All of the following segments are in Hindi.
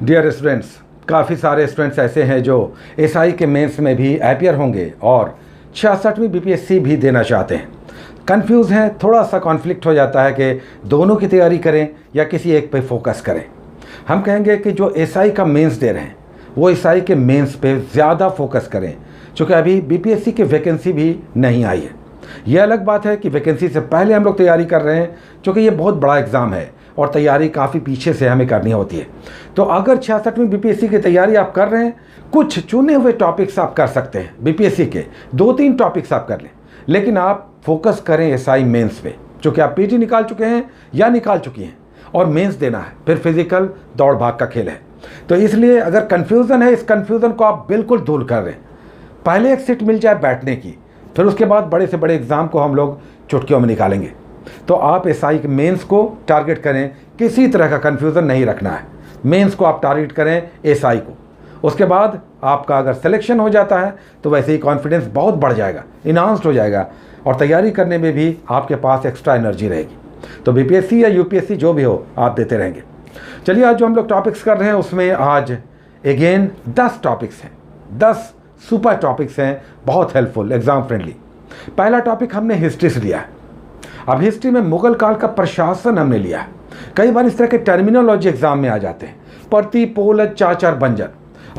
डियर स्टूडेंट्स, काफ़ी सारे स्टूडेंट्स ऐसे हैं जो एसआई के मेंस में भी अपीयर होंगे और 66वीं बीपीएससी भी देना चाहते हैं। कंफ्यूज हैं, थोड़ा सा कॉन्फ्लिक्ट हो जाता है कि दोनों की तैयारी करें या किसी एक पे फोकस करें। हम कहेंगे कि जो एसआई का मेंस दे रहे हैं वो एसआई के मेंस पे ज़्यादा फोकस करें, क्योंकि अभी बीपीएससी की वैकेंसी भी नहीं आई है। ये अलग बात है कि वैकेंसी से पहले हम लोग तैयारी कर रहे हैं, क्योंकि ये बहुत बड़ा एग्ज़ाम है और तैयारी काफ़ी पीछे से हमें करनी होती है। तो अगर 66वीं बीपीएससी की तैयारी आप कर रहे हैं, कुछ चुने हुए टॉपिक्स आप कर सकते हैं। बीपीएससी के 2-3 टॉपिक्स आप कर लें, लेकिन आप फोकस करें एसआई मेंस पे, क्योंकि आप पीटी निकाल चुके हैं या निकाल चुकी हैं और मेंस देना है, फिर फिजिकल दौड़ भाग का खेल है। तो इसलिए अगर कन्फ्यूज़न है, इस कन्फ्यूज़न को आप बिल्कुल दूर कर दें। पहले एक सीट मिल जाए बैठने की, फिर उसके बाद बड़े से बड़े एग्ज़ाम को हम लोग चुटकियों में निकालेंगे। तो आप एसआई के मेंस को टारगेट करें, किसी तरह का कन्फ्यूज़न नहीं रखना है। मेंस को आप टारगेट करें एसआई को। उसके बाद आपका अगर सिलेक्शन हो जाता है तो वैसे ही कॉन्फिडेंस बहुत बढ़ जाएगा, इन्हांस्ड हो जाएगा और तैयारी करने में भी आपके पास एक्स्ट्रा एनर्जी रहेगी। तो बीपीएससी या यूपीएससी जो भी हो, आप देते रहेंगे। चलिए, आज जो हम लोग टॉपिक्स कर रहे हैं उसमें आज अगेन 10 टॉपिक्स हैं, 10 सुपर टॉपिक्स हैं, बहुत हेल्पफुल, एग्जाम फ्रेंडली। पहला टॉपिक हमने हिस्ट्री से लिया है। अब हिस्ट्री में मुगल काल का प्रशासन हमने लिया है। कई बार इस तरह के टर्मिनोलॉजी एग्जाम में आ जाते हैं, पर्ती, पोलज, चाचर, बंजर।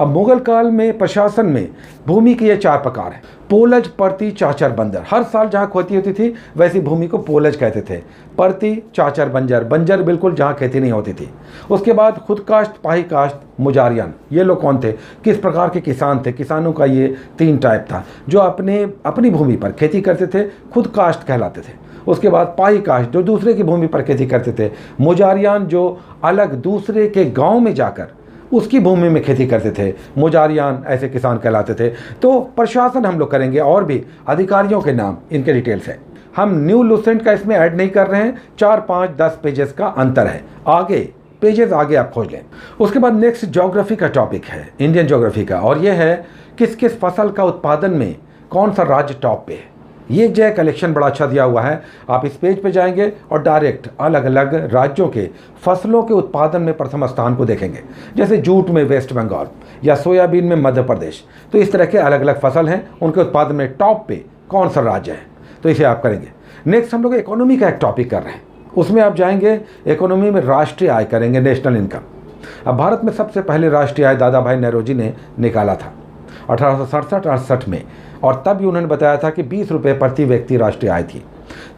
अब मुगल काल में प्रशासन में भूमि के ये 4 प्रकार हैं: पोलज, पर्ती, चाचर, बंजर। हर साल जहाँ खेती होती थी वैसी भूमि को पोलज कहते थे, पर्ती, चाचर, बंजर। बंजर बिल्कुल जहाँ खेती नहीं होती थी। उसके बाद खुद काश्त, पाही काश्त, मुजारियान। ये लोग कौन थे, किस प्रकार के किसान थे? किसानों का ये 3 टाइप था, जो अपनी भूमि पर खेती करते थे, खुद काश्त कहलाते थे। उसके बाद पाही काश्त, जो दूसरे की भूमि पर खेती करते थे। मुजारियान, जो अलग दूसरे के गाँव में जाकर उसकी भूमि में खेती करते थे। मुजारियान ऐसे किसान कहलाते थे। तो प्रशासन हम लोग करेंगे और भी अधिकारियों के नाम, इनके डिटेल्स हैं। हम न्यू लूसेंट का इसमें ऐड नहीं कर रहे हैं। 4, 5, 10 पेजेस का अंतर है, आगे पेजेस आगे आप खोज लें। उसके बाद नेक्स्ट ज्योग्राफी का टॉपिक है, इंडियन ज्योग्राफी का, और यह है किस किस फसल का उत्पादन में कौन सा राज्य टॉप पे है। ये जो कलेक्शन बड़ा अच्छा दिया हुआ है। आप इस पेज पे जाएंगे और डायरेक्ट अलग अलग राज्यों के फसलों के उत्पादन में प्रथम स्थान को देखेंगे, जैसे जूट में वेस्ट बंगाल या सोयाबीन में मध्य प्रदेश। तो इस तरह के अलग अलग फसल हैं, उनके उत्पादन में टॉप पे कौन सा राज्य है, तो इसे आप करेंगे। नेक्स्ट हम लोग इकोनॉमी का एक टॉपिक कर रहे हैं, उसमें आप जाएंगे इकोनॉमी में राष्ट्रीय आय करेंगे, नेशनल इनकम। अब भारत में सबसे पहले राष्ट्रीय आय दादा भाई नौरोजी ने निकाला था 1867-68 में, और तब भी उन्होंने बताया था कि 20 रुपये प्रति व्यक्ति राष्ट्रीय आय थी।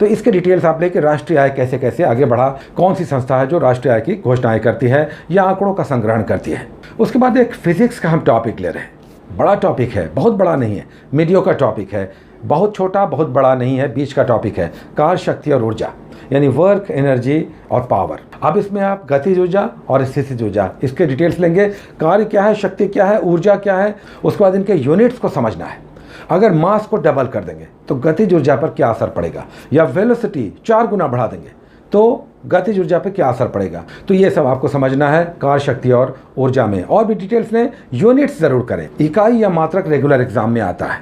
तो इसके डिटेल्स आप लेके राष्ट्रीय आय कैसे कैसे आगे बढ़ा, कौन सी संस्था है जो राष्ट्रीय आय की घोषणाएं करती है या आंकड़ों का संग्रहण करती है। उसके बाद एक फिजिक्स का हम टॉपिक ले रहे हैं। बड़ा टॉपिक है, बहुत बड़ा नहीं है, मीडियो का टॉपिक है, बहुत छोटा बहुत बड़ा नहीं है, बीच का टॉपिक है, कार्य शक्ति और ऊर्जा, यानी वर्क, एनर्जी और पावर। अब इसमें आप गतिज ऊर्जा और स्थितिज ऊर्जा, इसके डिटेल्स लेंगे। कार्य क्या है, शक्ति क्या है, ऊर्जा क्या है, उसके बाद इनके यूनिट्स को समझना है। अगर मास को डबल कर देंगे तो गतिज ऊर्जा पर क्या असर पड़ेगा, या वेलोसिटी 4 गुना बढ़ा देंगे तो गतिज ऊर्जा पर क्या असर पड़ेगा। तो ये सब आपको समझना है कार्य शक्ति और ऊर्जा में। और भी डिटेल्स में यूनिट्स ज़रूर करें, इकाई या मात्रक रेगुलर एग्जाम में आता है।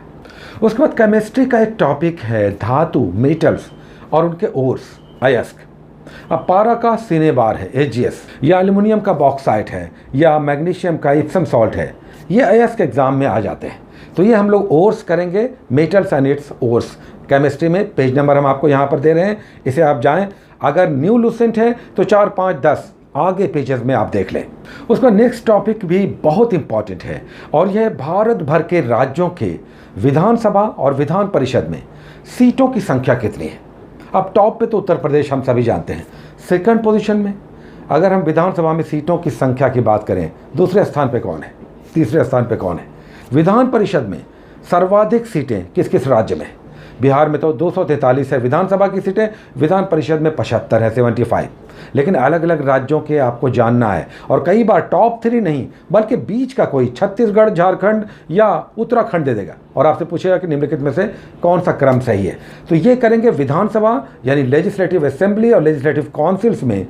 उसके बाद केमिस्ट्री का एक टॉपिक है धातु, मेटल्स और उनके ओर्स, अयस्क। अब पारा का सिनेबार है, एजीएस, या एल्युमिनियम का बॉक्साइट है, या मैग्नीशियम का इप्सम सॉल्ट है, ये अयस्क एग्जाम में आ जाते हैं। तो ये हम लोग ओर्स करेंगे, metals and it's ores, chemistry में। पेज नंबर हम आपको यहाँ पर दे रहे हैं, इसे आप जाएं। अगर न्यू लूसेंट है तो 4, 5, 10 आगे पेजेस में आप देख लें। उसका नेक्स्ट टॉपिक भी बहुत इंपॉर्टेंट है, और यह भारत भर के राज्यों के विधानसभा और विधान परिषद में सीटों की संख्या कितनी है। अब टॉप पे तो उत्तर प्रदेश हम सभी जानते हैं, सेकंड पोजीशन में अगर हम विधानसभा में सीटों की संख्या की बात करें, दूसरे स्थान पे कौन है, तीसरे स्थान पे कौन है। विधान परिषद में सर्वाधिक सीटें किस किस राज्य में? बिहार में तो 243 है विधानसभा की सीटें, विधान परिषद में 75 है, 75। लेकिन अलग अलग राज्यों के आपको जानना है, और कई बार टॉप 3 नहीं बल्कि बीच का कोई छत्तीसगढ़, झारखंड या उत्तराखंड दे देगा और आपसे पूछेगा कि निम्नलिखित में से कौन सा क्रम सही है। तो ये करेंगे विधानसभा यानी लेजिस्लेटिव असेंबली और लेजिस्लेटिव काउंसिल्स में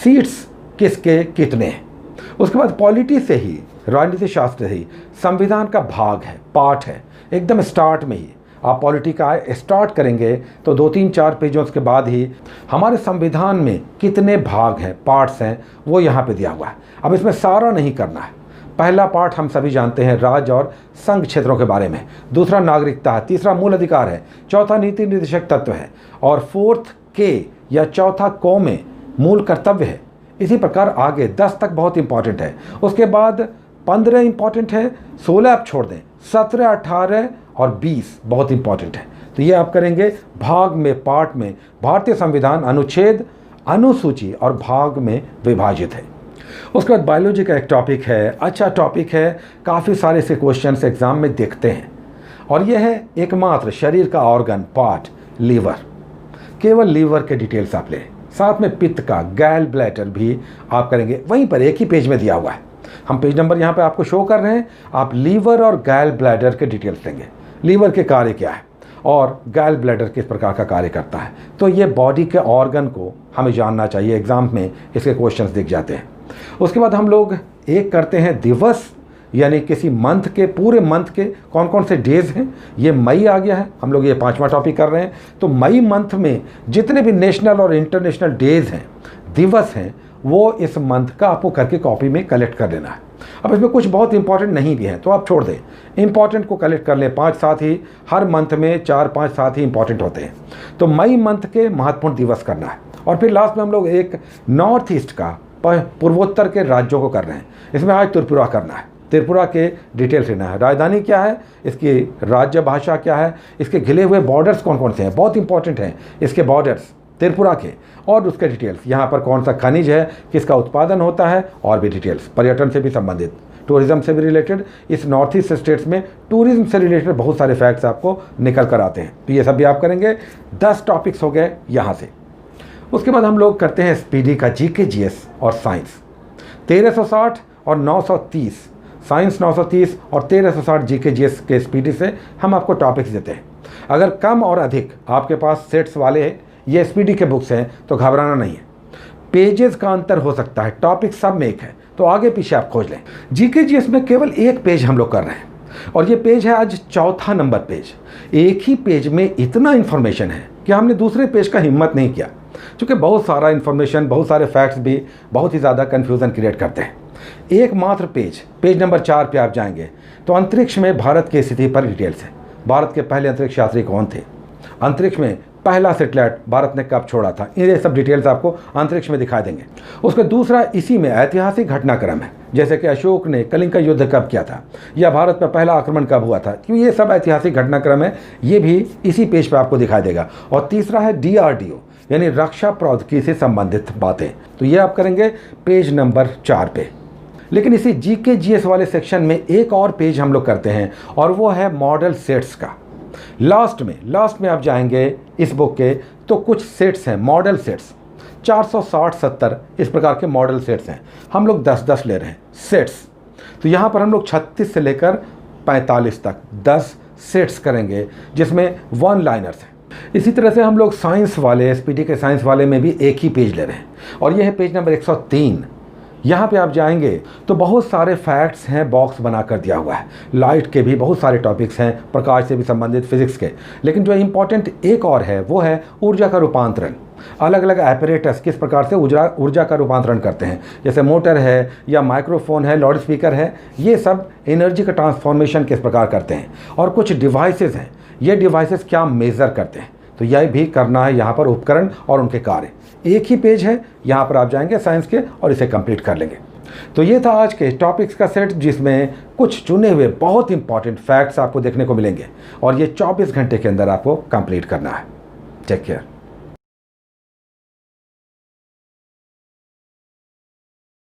सीट्स किसके कितने हैं। उसके बाद पॉलिटी से ही, राजनीति शास्त्र से ही संविधान का भाग है, पार्ट है, एकदम स्टार्ट में ही आप पॉलिटी का स्टार्ट करेंगे तो 2-3-4 पेजों के बाद ही हमारे संविधान में कितने भाग हैं, पार्ट्स हैं, वो यहाँ पे दिया हुआ है। अब इसमें सारा नहीं करना है। पहला पार्ट हम सभी जानते हैं राज्य और संघ क्षेत्रों के बारे में, दूसरा नागरिकता है, तीसरा मूल अधिकार है, चौथा नीति निर्देशक तत्व है और फोर्थ के या चौथा को में मूल कर्तव्य है। इसी प्रकार आगे 10 तक बहुत इंपॉर्टेंट है, उसके बाद 15 इंपॉर्टेंट है, 16 आप छोड़ दें, 17, 18 और 20 बहुत इंपॉर्टेंट है। तो ये आप करेंगे भाग में, पार्ट में। भारतीय संविधान अनुच्छेद, अनुसूची और भाग में विभाजित है। उसके बाद बायोलॉजी का एक टॉपिक है, अच्छा टॉपिक है, काफ़ी सारे से क्वेश्चंस एग्जाम में देखते हैं और यह है एकमात्र शरीर का ऑर्गन पार्ट लीवर। केवल लीवर के डिटेल्स आप लें, साथ में पित्त का गैल ब्लैडर भी आप करेंगे, वहीं पर एक ही पेज में दिया हुआ है। हम पेज नंबर यहाँ पे आपको शो कर रहे हैं, आप लीवर और गैल ब्लैडर के डिटेल्स लेंगे। लीवर के कार्य क्या है और गैल ब्लैडर किस प्रकार का कार्य करता है, तो ये बॉडी के ऑर्गन को हमें जानना चाहिए। एग्जाम में इसके क्वेश्चंस दिख जाते हैं। उसके बाद हम लोग एक करते हैं दिवस, यानी किसी मंथ के, पूरे मंथ के कौन कौन से डेज हैं। ये मई आ गया है, हम लोग ये 5वां टॉपिक कर रहे हैं। तो मई मंथ में जितने भी नेशनल और इंटरनेशनल डेज हैं, दिवस हैं, वो इस मंथ का आपको करके कॉपी में कलेक्ट कर लेना है। अब इसमें कुछ बहुत इंपॉर्टेंट नहीं भी हैं तो आप छोड़ दें, इंपॉर्टेंट को कलेक्ट कर लें। 5 साथ ही हर मंथ में 4-5 साथ ही इंपॉर्टेंट होते हैं। तो मई मंथ के महत्वपूर्ण दिवस करना है। और फिर लास्ट में हम लोग एक नॉर्थ ईस्ट का, पूर्वोत्तर के राज्यों को कर रहे हैं। इसमें आज त्रिपुरा करना है, त्रिपुरा के डिटेल्स लेना है। राजधानी क्या है, इसकी राज्य भाषा क्या है, इसके घिले हुए बॉर्डर्स कौन कौन से हैं, बहुत इंपॉर्टेंट हैं इसके बॉर्डर्स त्रिपुरा के, और उसके डिटेल्स, यहाँ पर कौन सा खनिज है, किसका उत्पादन होता है, और भी डिटेल्स, पर्यटन से भी संबंधित, टूरिज्म से भी रिलेटेड। इस नॉर्थ ईस्ट स्टेट्स में टूरिज्म से रिलेटेड बहुत सारे फैक्ट्स आपको निकल कर आते हैं। तो ये सब भी आप करेंगे। 10 टॉपिक्स हो गए यहाँ से। उसके बाद हम लोग करते हैं स्पीडी का जीके, जीएस और साइंस। 1360 और 930, साइंस 930 और 1360 जीके जीएस के स्पीडी से हम आपको टॉपिक्स देते हैं। अगर कम और अधिक आपके पास सेट्स वाले ये स्पीडी के बुक्स हैं तो घबराना नहीं है, पेजेस का अंतर हो सकता है, टॉपिक सब में एक है, तो आगे पीछे आप खोज लें। जीके जीएस में केवल एक पेज हम लोग कर रहे हैं और ये पेज है आज 4था नंबर पेज। एक ही पेज में इतना इन्फॉर्मेशन है कि हमने दूसरे पेज का हिम्मत नहीं किया, क्योंकि बहुत सारा इन्फॉर्मेशन, बहुत सारे फैक्ट्स भी बहुत ही ज़्यादा कन्फ्यूज़न क्रिएट करते हैं। एकमात्र पेज नंबर 4 पे आप जाएंगे तो अंतरिक्ष में भारत की स्थिति पर डिटेल्स है। भारत के पहले अंतरिक्ष यात्री कौन थे, अंतरिक्ष में पहला सैटेलाइट भारत ने कब छोड़ा था, ये सब डिटेल्स आपको अंतरिक्ष में दिखा देंगे। उसका दूसरा इसी में ऐतिहासिक घटनाक्रम है, जैसे कि अशोक ने कलिंग का युद्ध कब किया था या भारत पर पहला आक्रमण कब हुआ था, क्योंकि ये सब ऐतिहासिक घटनाक्रम है, ये भी इसी पेज पर आपको दिखाई देगा। और तीसरा है DRDO, यानी रक्षा प्रौद्योगिकी से संबंधित बातें, तो ये आप करेंगे पेज नंबर 4 पे। लेकिन इसी जीके जीएस वाले सेक्शन में एक और पेज हम लोग करते हैं और वो है मॉडल सेट्स का। लास्ट में आप जाएंगे इस बुक के तो कुछ सेट्स हैं, मॉडल सेट्स 460-70 इस प्रकार के मॉडल सेट्स हैं। हम लोग 10-10 ले रहे हैं सेट्स, तो यहाँ पर हम लोग 36 से लेकर 45 तक 10 सेट्स करेंगे, जिसमें 1 लाइनर्स हैं। इसी तरह से हम लोग साइंस वाले, एसपीटी के साइंस वाले में भी एक ही पेज ले रहे हैं और यह है पेज नंबर 103। यहाँ पे आप जाएंगे तो बहुत सारे फैक्ट्स हैं, बॉक्स बना कर दिया हुआ है। लाइट के भी बहुत सारे टॉपिक्स हैं, प्रकाश से भी संबंधित, फिजिक्स के। लेकिन जो इम्पॉर्टेंट एक और है वो है ऊर्जा का रूपांतरण। अलग अलग एपरेटस किस प्रकार से ऊर्जा का रूपांतरण करते हैं, जैसे मोटर है या माइक्रोफोन है, लाउड स्पीकर है, ये सब एनर्जी का ट्रांसफॉर्मेशन किस प्रकार करते हैं। और कुछ डिवाइसेस हैं, ये डिवाइसेस क्या मेज़र करते हैं, तो यह भी करना है यहाँ पर, उपकरण और उनके कार्य। एक ही पेज है, यहाँ पर आप जाएंगे साइंस के और इसे कंप्लीट कर लेंगे। तो ये था आज के टॉपिक्स का सेट, जिसमें कुछ चुने हुए बहुत इंपॉर्टेंट फैक्ट्स आपको देखने को मिलेंगे और ये 24 घंटे के अंदर आपको कंप्लीट करना है। Take care.